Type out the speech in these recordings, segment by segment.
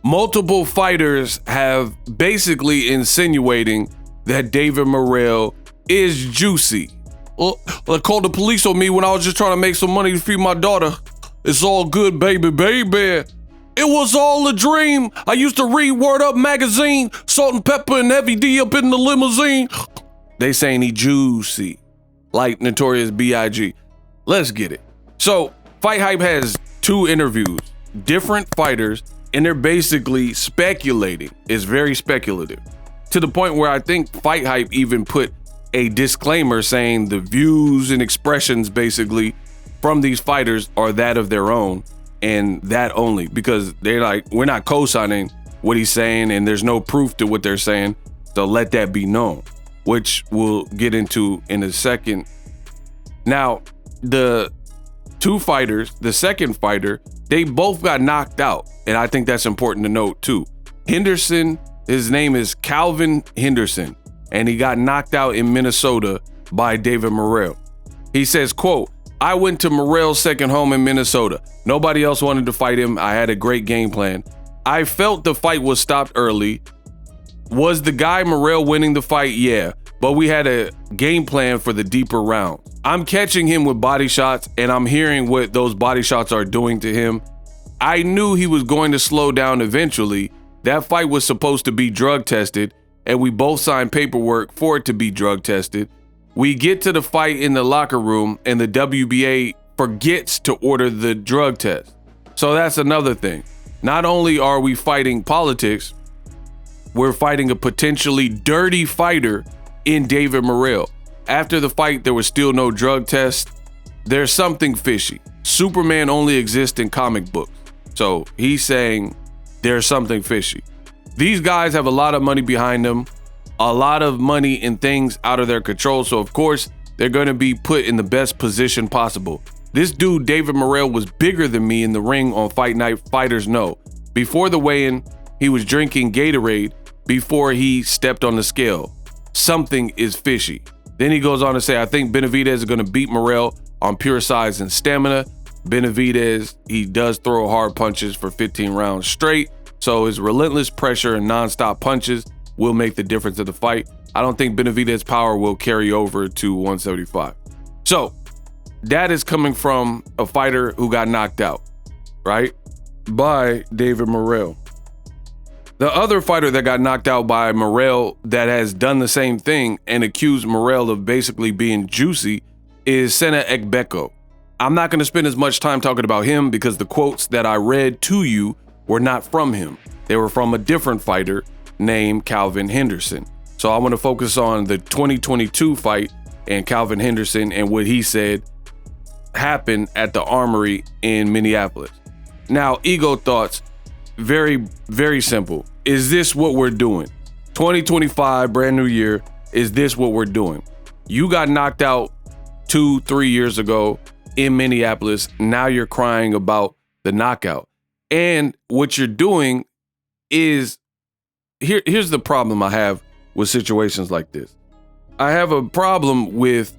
multiple fighters have basically insinuating that David Morrell is juicy. Well, they called the police on me when I was just trying to make some money to feed my daughter. It's all good, baby, baby. It was all a dream. I used to read Word Up magazine, Salt and Pepper and Heavy D up in the limousine. They saying he juicy, like Notorious B.I.G. Let's get it. So Fight Hype has 2 interviews, different fighters, and they're basically speculating. It's very speculative to the point where I think Fight Hype even put a disclaimer saying the views and expressions basically from these fighters are that of their own and that only, because they're like, we're not co-signing what he's saying and there's no proof to what they're saying. So let that be known, which we'll get into in a second. Now, the 2 fighters, the second fighter, they both got knocked out. And I think that's important to note too. Henderson, his name is Calvin Henderson, and he got knocked out in Minnesota by David Morrell. He says, quote, I went to Morrell's second home in Minnesota. Nobody else wanted to fight him. I had a great game plan. I felt the fight was stopped early. Was the guy Morrell winning the fight? Yeah, but we had a game plan for the deeper rounds. I'm catching him with body shots and I'm hearing what those body shots are doing to him. I knew he was going to slow down eventually. That fight was supposed to be drug tested and we both signed paperwork for it to be drug tested. We get to the fight in the locker room and the WBA forgets to order the drug test. So that's another thing. Not only are we fighting politics, we're fighting a potentially dirty fighter in David Morrell. After the fight, there was still no drug test. There's something fishy. Superman only exists in comic books. So he's saying there's something fishy. These guys have a lot of money behind them, a lot of money in things out of their control. So of course, they're going to be put in the best position possible. This dude, David Morrell, was bigger than me in the ring on fight night. Fighters know. Before the weigh-in, he was drinking Gatorade before he stepped on the scale. Something is fishy. Then he goes on to say, I think Benavidez is going to beat Morrell on pure size and stamina. Benavidez, he does throw hard punches for 15 rounds straight. So his relentless pressure and nonstop punches will make the difference of the fight. I don't think Benavidez's power will carry over to 175. So that is coming from a fighter who got knocked out, right? By David Morrell. The other fighter that got knocked out by Morrell that has done the same thing and accused Morrell of basically being juicy is Sena Ekbeko. I'm not going to spend as much time talking about him because the quotes that I read to you were not from him. They were from a different fighter named Calvin Henderson. So I want to focus on the 2022 fight and Calvin Henderson and what he said happened at the Armory in Minneapolis. Now, ego thoughts, very, very simple. Is this what we're doing? 2025, brand new year. Is this what we're doing? You got knocked out 2-3 years ago in Minneapolis. Now you're crying about the knockout. And what you're doing is, here's the problem I have with situations like this. I have a problem with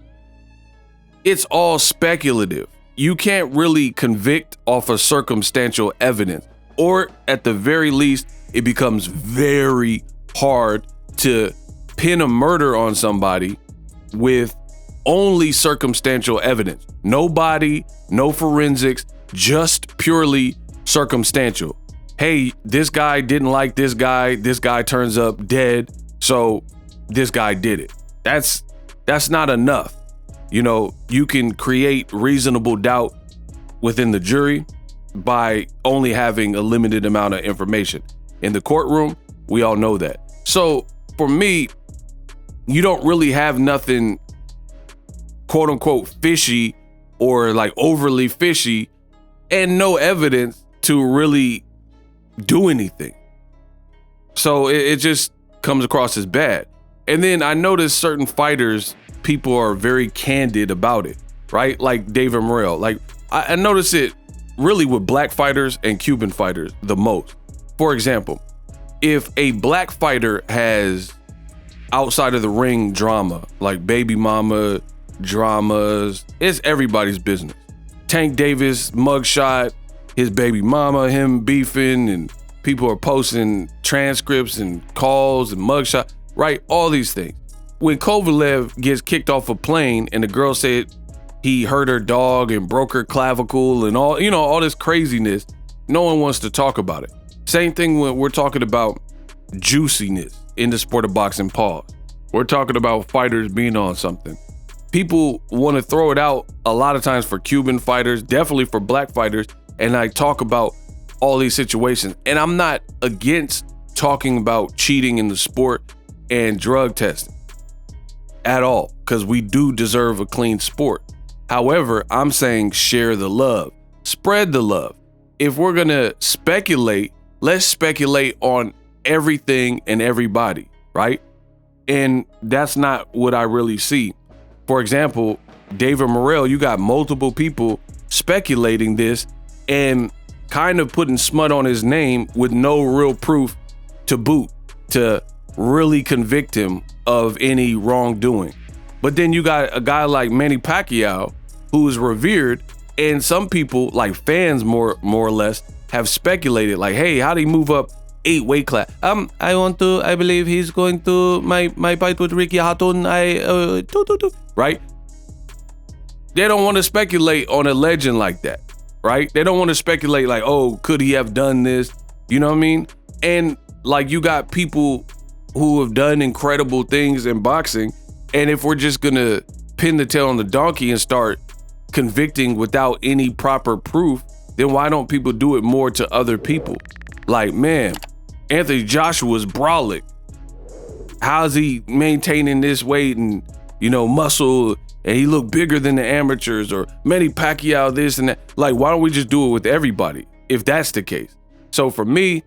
it's all speculative. You can't really convict off of circumstantial evidence, or at the very least, it becomes very hard to pin a murder on somebody with only circumstantial evidence. No body, no forensics, just purely circumstantial. Hey, this guy didn't like this guy turns up dead, so this guy did it. That's not enough. You know, you can create reasonable doubt within the jury by only having a limited amount of information. In the courtroom, we all know that. So for me, you don't really have nothing quote unquote fishy or like overly fishy and no evidence to really do anything. So it just comes across as bad. And then I noticed certain fighters, people are very candid about it, right? Like David Morrell. Like I notice it really with black fighters and Cuban fighters the most. For example, if a black fighter has outside of the ring drama, like baby mama dramas, it's everybody's business. Tank Davis mugshot, his baby mama, him beefing and People are posting transcripts and calls and mugshots, right? All these things. When Kovalev gets kicked off a plane and the girl said he hurt her dog and broke her clavicle and all, all this craziness, no one wants to talk about it. Same thing when we're talking about juiciness in the sport of boxing, pause. We're talking about fighters being on something. People want to throw it out a lot of times for Cuban fighters, definitely for black fighters, and I talk about all these situations. And I'm not against talking about cheating in the sport and drug testing at all, because we do deserve a clean sport. However, I'm saying share the love, spread the love. If we're going to speculate, let's speculate on everything and everybody, right? And that's not what I really see. For example, David Morrell, you got multiple people speculating this and kind of putting smut on his name with no real proof to boot, to really convict him of any wrongdoing. But then you got a guy like Manny Pacquiao, who is revered, and some people, like fans more or less, have speculated like, hey, how'd he move up 8 weight class? I believe he's going to my fight with Ricky Hatton. Right? They don't want to speculate on a legend like that, right? They don't want to speculate like, oh, could he have done this? You know what I mean? And like, you got people who have done incredible things in boxing, and if we're just gonna pin the tail on the donkey and start convicting without any proper proof, then why don't people do it more to other people? Like, man, Anthony Joshua's brolic. How's he maintaining this weight and, muscle, and he look bigger than the amateurs? Or Manny Pacquiao this and that. Like, why don't we just do it with everybody if that's the case? So for me,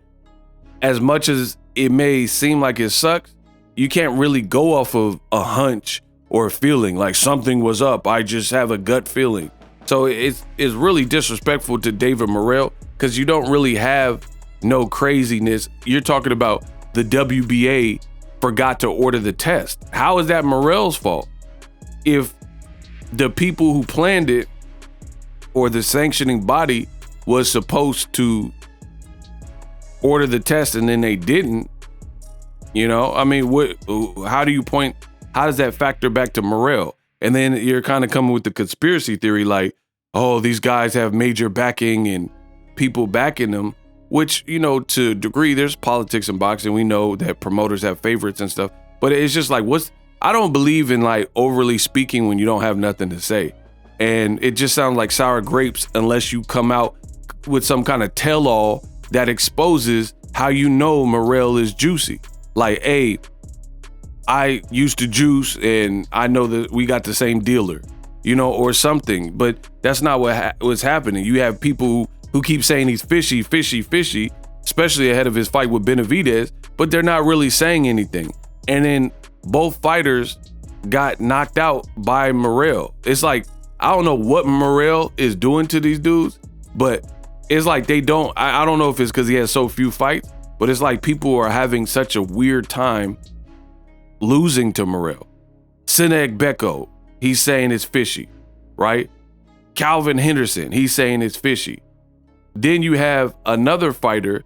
as much as it may seem like it sucks, you can't really go off of a hunch or a feeling like something was up. I just have a gut feeling. So it's really disrespectful to David Morrell, because you don't really have no craziness. You're talking about the WBA forgot to order the test. How is that Morrell's fault? If the people who planned it or the sanctioning body was supposed to order the test and then they didn't, how do you point? How does that factor back to Morrell? And then you're kind of coming with the conspiracy theory like, oh, these guys have major backing and people backing them, which, to a degree, there's politics in boxing. We know that promoters have favorites and stuff, but it's just like, I don't believe in like overly speaking when you don't have nothing to say. And it just sounds like sour grapes unless you come out with some kind of tell-all that exposes how Morrell is juicy. Like, hey, I used to juice and I know that we got the same dealer, or something. But that's not what's happening. You have people who keep saying he's fishy, especially ahead of his fight with Benavidez, but they're not really saying anything. And then both fighters got knocked out by Morrell. It's like, I don't know what Morrell is doing to these dudes, but it's like they don't, I don't know if it's because he has so few fights, but it's like people are having such a weird time losing to Morrell. Sinek Beko, he's saying it's fishy, right? Calvin Henderson, he's saying it's fishy. Then you have another fighter,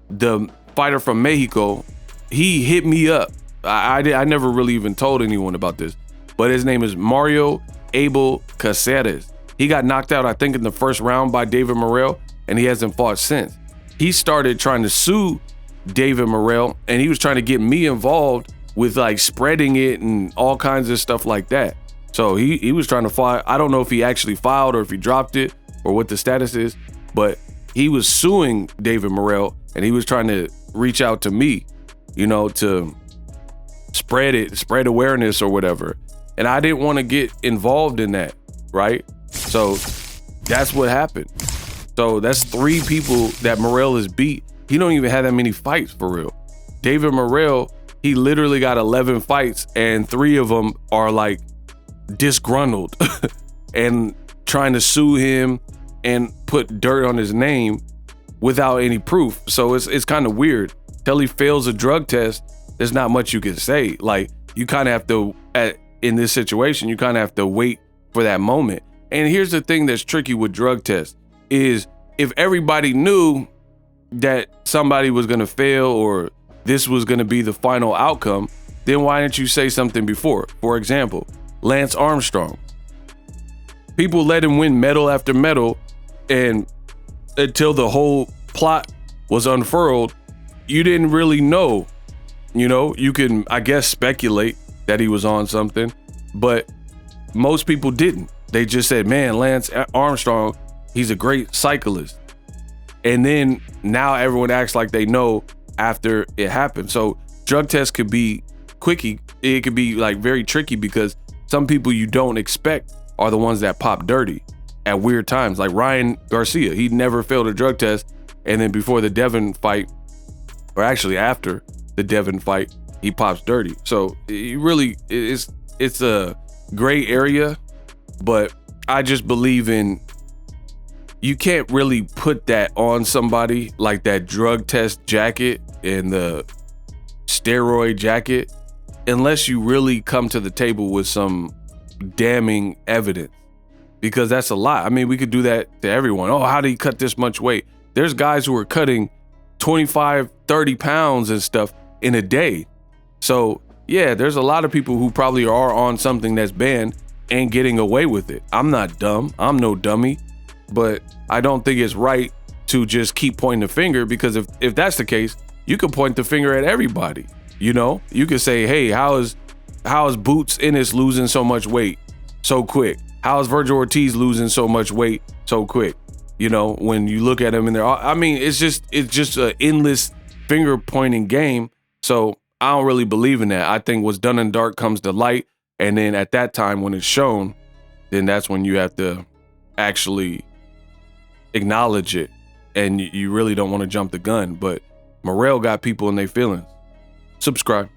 the fighter from Mexico, he hit me up. I never really even told anyone about this, but his name is Mario Abel Caceres. He got knocked out, I think, in the first round by David Morrell, and he hasn't fought since. He started trying to sue David Morrell, and he was trying to get me involved with like spreading it and all kinds of stuff like that. So he was trying to file. I don't know if he actually filed or if he dropped it or what the status is, but he was suing David Morrell, and he was trying to reach out to me, to spread awareness or whatever. And I didn't want to get involved in that, right? So that's what happened. So that's 3 people that Morrell has beat. He don't even have that many fights for real. David Morrell, he literally got 11 fights, and 3 of them are like disgruntled and trying to sue him and put dirt on his name without any proof. So it's kind of weird. Till he fails a drug test, there's not much you can say. Like, you kind of have to, in this situation, you kind of have to wait for that moment. And here's the thing that's tricky with drug tests is if everybody knew, that somebody was going to fail or this was going to be the final outcome, then why didn't you say something before? For example, Lance Armstrong. People let him win medal after medal, and until the whole plot was unfurled, you didn't really know. You know, you can, I guess, speculate that he was on something, but most people didn't. They just said, man, Lance Armstrong, he's a great cyclist. And then now everyone acts like they know after it happened. So drug tests could be quickie. It could be like very tricky because some people you don't expect are the ones that pop dirty at weird times. Like Ryan Garcia, he never failed a drug test. And then before the Devin fight, or actually after the Devin fight, he pops dirty. So it really it's a gray area, but I just believe in, you can't really put that on somebody, like that drug test jacket and the steroid jacket, unless you really come to the table with some damning evidence, because that's a lot. I mean, we could do that to everyone. Oh, how did he cut this much weight? There's guys who are cutting 25, 30 pounds and stuff in a day. So yeah, there's a lot of people who probably are on something that's banned and getting away with it. I'm not dumb. I'm no dummy. But I don't think it's right to just keep pointing the finger, because if that's the case, you could point the finger at everybody. You know, you could say, hey, how is Boots Ennis losing so much weight so quick? How is Virgil Ortiz losing so much weight so quick? You know, when you look at him in there, I mean, it's just an endless finger pointing game. So I don't really believe in that. I think what's done in dark comes to light. And then at that time, when it's shown, then that's when you have to actually acknowledge it, and you really don't want to jump the gun. But Morrell got people in their feelings. Subscribe.